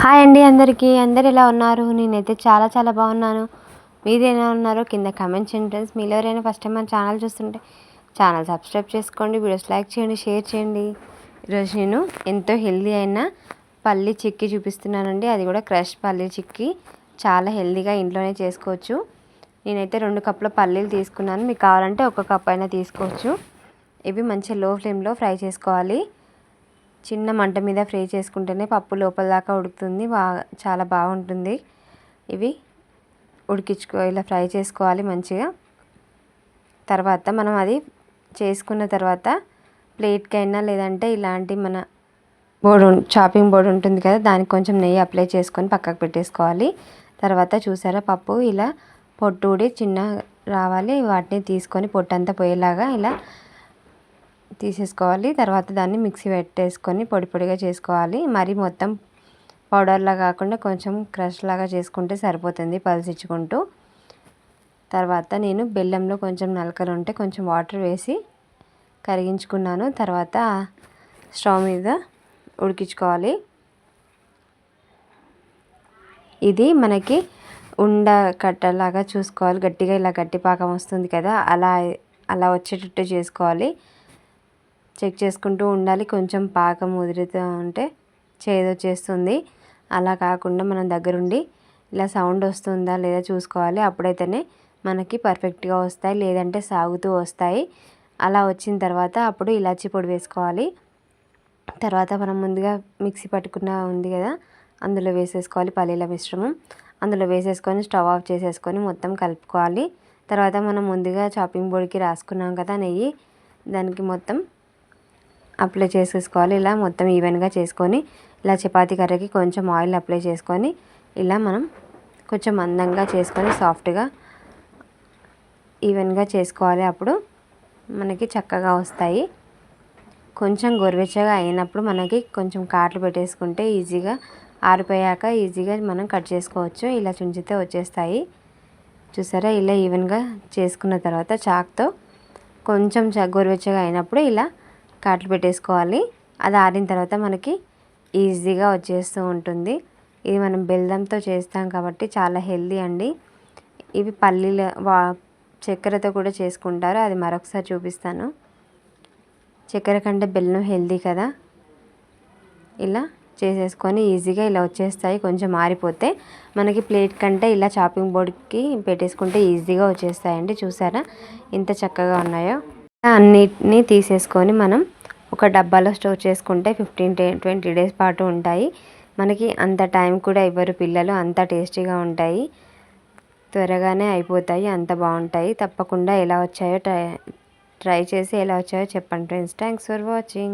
Hi అండి అందరికీ. అందరు ఎలా ఉన్నారు? నేనైతే చాలా చాలా బాగున్నాను. మీరు ఎలా ఉన్నారో కింద కామెంట్ చేయండి ఫ్రెండ్స్. మీరు ఎవరైనా ఫస్ట్ టైం మన ఛానల్ చూస్తుంటే ఛానల్ సబ్స్క్రైబ్ చేసుకోండి, వీడియోస్ లైక్ చేయండి, షేర్ చేయండి. ఈరోజు నేను ఎంతో హెల్దీ అయిన పల్లి చిక్కీ చూపిస్తున్నానండి. అది కూడా క్రష్ పల్లి చిక్కీ. చాలా హెల్దీగా ఇంట్లోనే చేసుకోవచ్చు. నేనైతే 2 కప్పుల పల్లీలు తీసుకున్నాను. మీకు కావాలంటే 1 కప్ అయినా తీసుకోవచ్చు. ఇవి మంచిగా లో ఫ్లేమ్లో ఫ్రై చేసుకోవాలి. చిన్న మంట మీద ఫ్రై చేసుకుంటేనే పప్పు లోపల దాకా ఉడుకుతుంది, చాలా బాగుంటుంది. ఇవి ఇలా ఫ్రై చేసుకోవాలి మంచిగా. తర్వాత మనం అది చేసుకున్న తర్వాత ప్లేట్కైనా లేదంటే ఇలాంటి మన చాపింగ్ బోర్డు ఉంటుంది కదా, దానికి కొంచెం నెయ్యి అప్లై చేసుకొని పక్కకు పెట్టేసుకోవాలి. తర్వాత చూసారా పప్పు ఇలా పొట్టు ఊడి చిన్న రావాలి. వాటిని తీసుకొని పొట్టంతా పోయేలాగా ఇలా తీసేసుకోవాలి. తర్వాత దాన్ని మిక్సీ పెట్టేసుకొని పొడి పొడిగా చేసుకోవాలి. మరి మొత్తం పౌడర్లా కాకుండా కొంచెం క్రష్ లాగా చేసుకుంటే సరిపోతుంది పల్సిచ్చుకుంటూ. తర్వాత నేను బెల్లంలో కొంచెం నలకలు ఉంటే కొంచెం వాటర్ వేసి కరిగించుకున్నాను. తర్వాత స్టవ్ మీద ఉడికించుకోవాలి. ఇది మనకి ఉండ కట్టలాగా చూసుకోవాలి. గట్టిగా ఇలా గట్టి పాకం వస్తుంది కదా, అలా వచ్చేటట్టు చేసుకోవాలి. చెక్ చేసుకుంటూ ఉండాలి. కొంచెం పాకం ముదురుతూ ఉంటే చేదొచ్చేస్తుంది. అలా కాకుండా మనం దగ్గరుండి ఇలా సౌండ్ వస్తుందా లేదా చూసుకోవాలి. అప్పుడైతేనే మనకి పర్ఫెక్ట్గా వస్తాయి, లేదంటే సాగుతూ వస్తాయి. అలా వచ్చిన తర్వాత అప్పుడు ఇలాచీ పొడి వేసుకోవాలి. తర్వాత మనం ముందుగా మిక్సీ పట్టుకున్న ఉంది కదా, అందులో వేసేసుకోవాలి పల్లీల మిశ్రమం. అందులో వేసేసుకొని స్టవ్ ఆఫ్ చేసేసుకొని మొత్తం కలుపుకోవాలి. తర్వాత మనం ముందుగా చాపింగ్ బోర్డ్కి రాసుకున్నాం కదా నెయ్యి, దానికి మొత్తం అప్లై చేసేసుకోవాలి. ఇలా మొత్తం ఈవెన్గా చేసుకొని ఇలా చపాతీ కర్రకి కొంచెం ఆయిల్ అప్లై చేసుకొని ఇలా మనం కొంచెం మందంగా చేసుకొని సాఫ్ట్గా ఈవెన్గా చేసుకోవాలి. అప్పుడు మనకి చక్కగా వస్తాయి. కొంచెం గోరువెచ్చగా అయినప్పుడు మనకి కొంచెం కాట్లు పెట్టేసుకుంటే ఈజీగా ఆరిపోయాక ఈజీగా మనం కట్ చేసుకోవచ్చు. ఇలా చుంచితే వచ్చేస్తాయి. చూసారా, ఇలా ఈవెన్గా చేసుకున్న తర్వాత చాక్తో కొంచెం గోరువెచ్చగా అయినప్పుడు ఇలా కాట్లు పెట్టేసుకోవాలి. అది ఆరిన తర్వాత మనకి ఈజీగా వచ్చేస్తూ ఉంటుంది. ఇది మనం బెల్లంతో చేస్తాం కాబట్టి చాలా హెల్దీ అండి. ఇవి పల్లీల చక్కెరతో కూడా చేసుకుంటారు, అది మరొకసారి చూపిస్తాను. చక్కెర కంటే బెల్లం హెల్దీ కదా. ఇలా చేసేసుకొని ఈజీగా ఇలా వచ్చేస్తాయి. కొంచెం ఆరిపోతే మనకి ప్లేట్ కంటే ఇలా చాపింగ్ బోర్డ్కి పెట్టేసుకుంటే ఈజీగా వచ్చేస్తాయండి. చూసారా ఎంత చక్కగా ఉన్నాయో. అన్నిటినీ తీసేసుకొని మనం ఒక డబ్బాలో స్టోర్ చేసుకుంటే 15-20 డేస్ పాటు ఉంటాయి. మనకి అంత టైం కూడా ఇవ్వరు పిల్లలు, అంత టేస్టీగా ఉంటాయి. త్వరగానే అయిపోతాయి, అంత బాగుంటాయి. తప్పకుండా ఎలా వచ్చాయో ట్రై చేసి ఎలా వచ్చాయో చెప్పండి ఫ్రెండ్స్. Thanks for watching.